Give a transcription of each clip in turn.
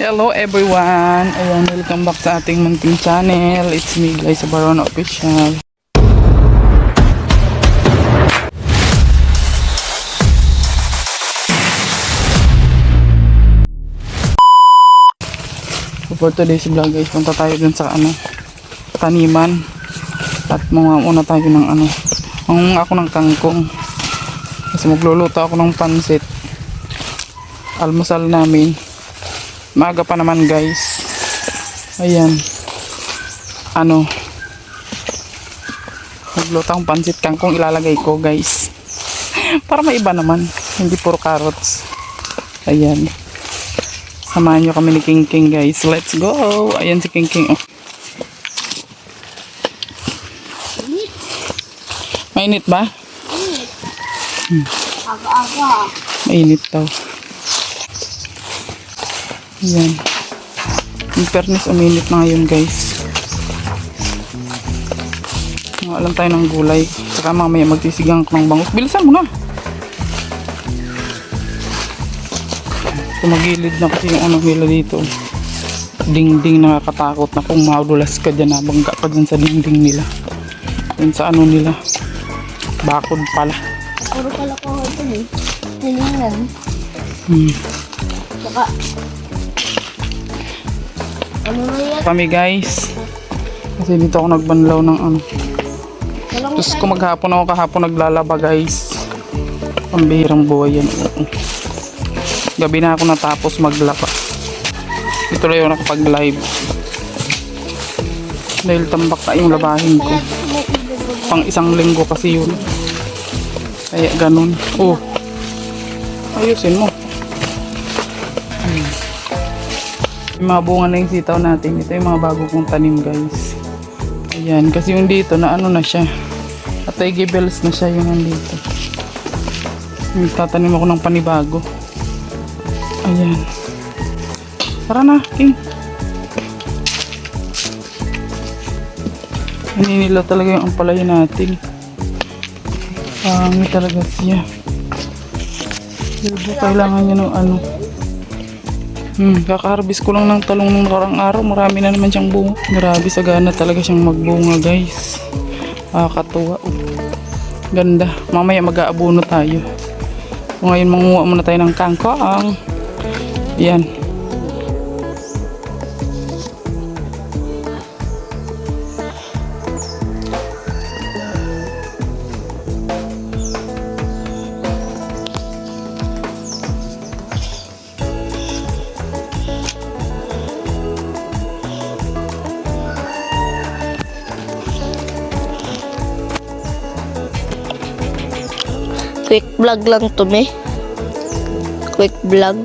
Hello everyone! Ayan, welcome back sa ating munting channel. It's me, Glyza Barona Official. So for today's vlog guys, punta tayo dun sa taniman. At muna tayo ng ako ng kangkong. Kasi magluluto ako ng pansit. Almusal namin. Maaga pa naman guys. Ayan. Magluto akong pansit kangkong ilalagay ko guys. Para maiba naman. Hindi puro carrots. Ayan. Samahan nyo kami ni King King guys. Let's go. Ayan si King King. Oh. Mainit ba? Aga-aga. Mainit daw. Ayan. In fairness, uminit na ngayon guys. Alam tayo ng gulay. Saka mamaya magtisigang ng bangus. Bilisan mo na. Tumagilid na kasi yung nila dito. Dingding, nakakatakot na kung maudulas ka dyan. Nabangga ka dyan sa dingding nila. Yan sa nila. Bakod pala. Puro pala ko ito eh. Nilingan. Saka yan? Kami guys. Kasi dito ako nagbanlaw ng Tapos kung maghapon ako kahapon naglalaba guys. Pambihirang buhay yan. Gabi na ako natapos maglaba. Ito lang yung nakapag-live. Dahil tambak na yung labahin ko. Pang isang linggo kasi yun. Kaya ganun. Oh. Ayusin mo. Yung mga bunga na yung sitaw natin. Ito yung mga bago kong tanim guys. Ayan. Kasi yung dito na na siya. Atay gibels na siya yung nandito. Tatanim ako ng panibago. Ayan. Tara na, King. Hininila talaga yung ampalaya natin. Pangit talaga siya. Pero kailangan niya ng kaka-harvest ko lang ng talong nung nakarang araw. Marami na naman siyang bunga. Grabe, sagana talaga siyang magbunga guys. Katuwa. Ganda. Mamaya mag-aabuno tayo. So, ngayon manguha muna tayo ng kangkong. Yan. Quick vlog lang to me. Quick vlog.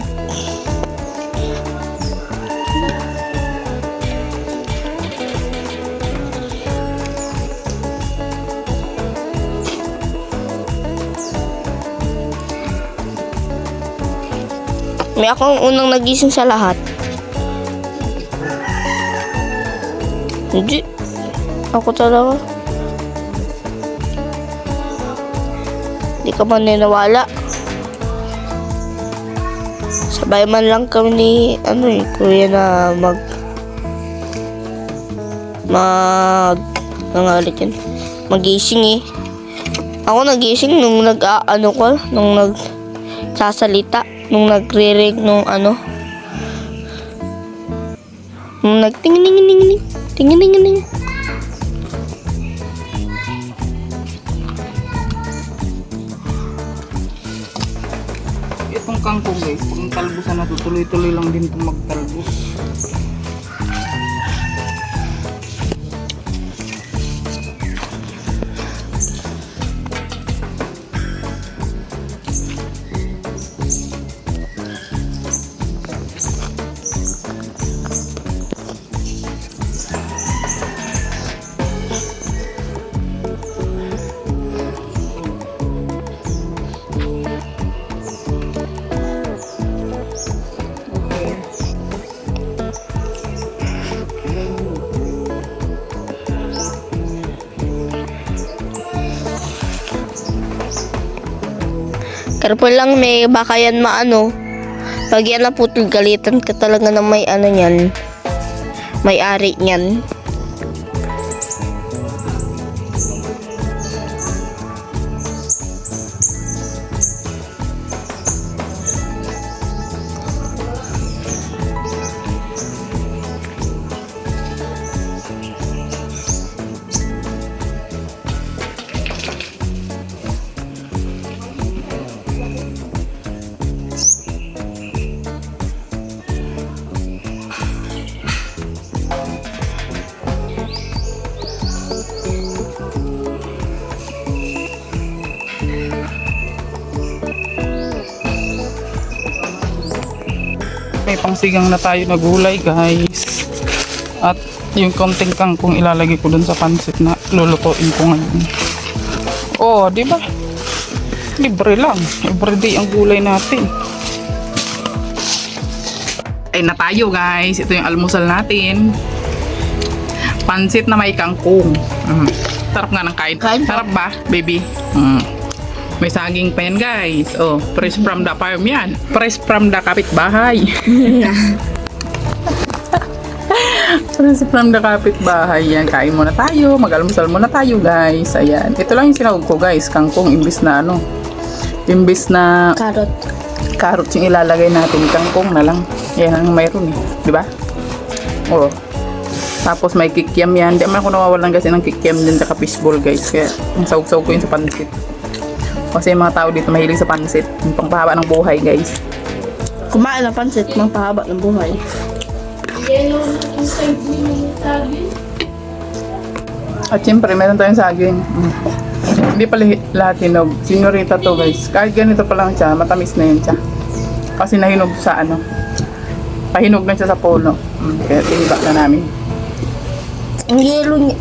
May akong unang nagising sa lahat. Hindi. Ako talaga. Di ka man ninawala. Sabay man lang kami ni kuya na magising eh. Ako nagising nung nung nagsasalita, nung nagre-ring nung nung nagtingin. Itong kangkong guys, kung talbusan na tuloy-tuloy lang din itong magtalbos. Careful lang, may baka yan Pag yan naputol, galitan ka talaga ng may ano niyan. May-ari niyan. May pangsigang na tayo na gulay guys. At yung konting kangkong ilalagay ko dun sa pansit na lulutuin ko ngayon. Oh, di ba? Libre lang. Everyday ang gulay natin. Ay na tayo guys. Ito yung almusal natin. Pansit na may kangkong. Sarap nga ng kain. Sarap ba, baby? May saging pa yan guys. Oh, fresh from the farm yan. Fresh from the kapitbahay. Fresh from the kapitbahay yan. Kain muna tayo. Mag-almusal muna tayo guys. Ayan. Ito lang yung sinahog ko guys. Kangkong imbis na ano. Imbis na Carrot. carrots yung ilalagay natin. Kangkong na lang. Yan ang mayroon eh. Diba? Oh. Tapos may kikiam yan. Di man ako nawawalan kasi ng kikiam din sa fishball guys. Kaya ang saug-saug ko yun sa pansit. Kasi yung mga tao dito mahilig sa pansit. Yung pangpahaba ng buhay guys. Kumain ng pansit, pangpahaba ng buhay. At syempre meron tayong saging. Hindi pala lahat hinog. Senyorita to guys. Kahit ganito pa lang siya, matamis na yun siya. Kasi nahinog sa ano. Pahinog na siya sa puno. Kaya tiniba na namin. Ang yelo niya.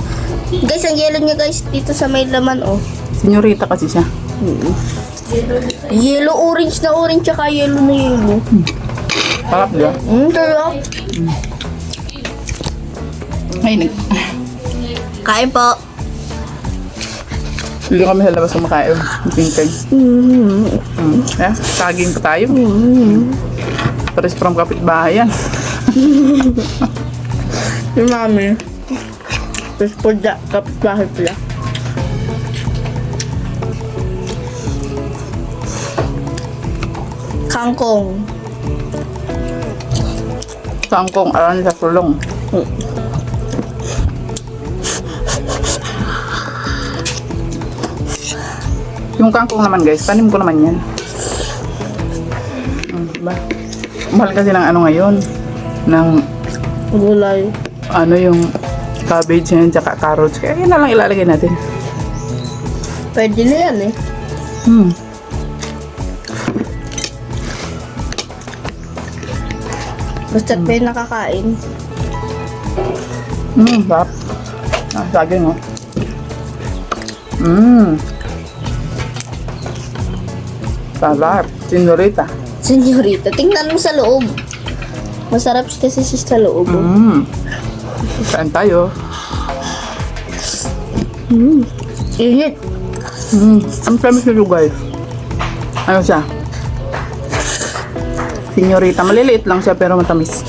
Guys, ang yelo niya guys dito sa may laman oh. Senyorita kasi siya. Yellow orange na orange tsaka yellow na yellow. Sarap diba? Sarap. Ay, Kain po. hindi kami sa labas kumakain. Tingkay. Saging pa tayo. Pares from kapitbahay yan. Yung mami. Tapos po da, kapitbahay pala. Kangkong. Kangkong aran sa sulong. Yung kangkong naman guys, tanim ko naman yan. Diba? Mahal kasi ng ano ngayon. Ng Gulay. ano yung cabbage yan, tsaka carrots. Kaya yun na lang ilalagay natin. Pwede na yan eh. Basta't may nakakain. Sarap. Saging oh. Sarap. Senyorita. Senyorita, tingnan mo sa loob. Masarap kasi siya sa loob. Saan tayo? Init. Ang tamis nito guys. Ano siya? Senyorita. Maliliit lang siya pero matamis.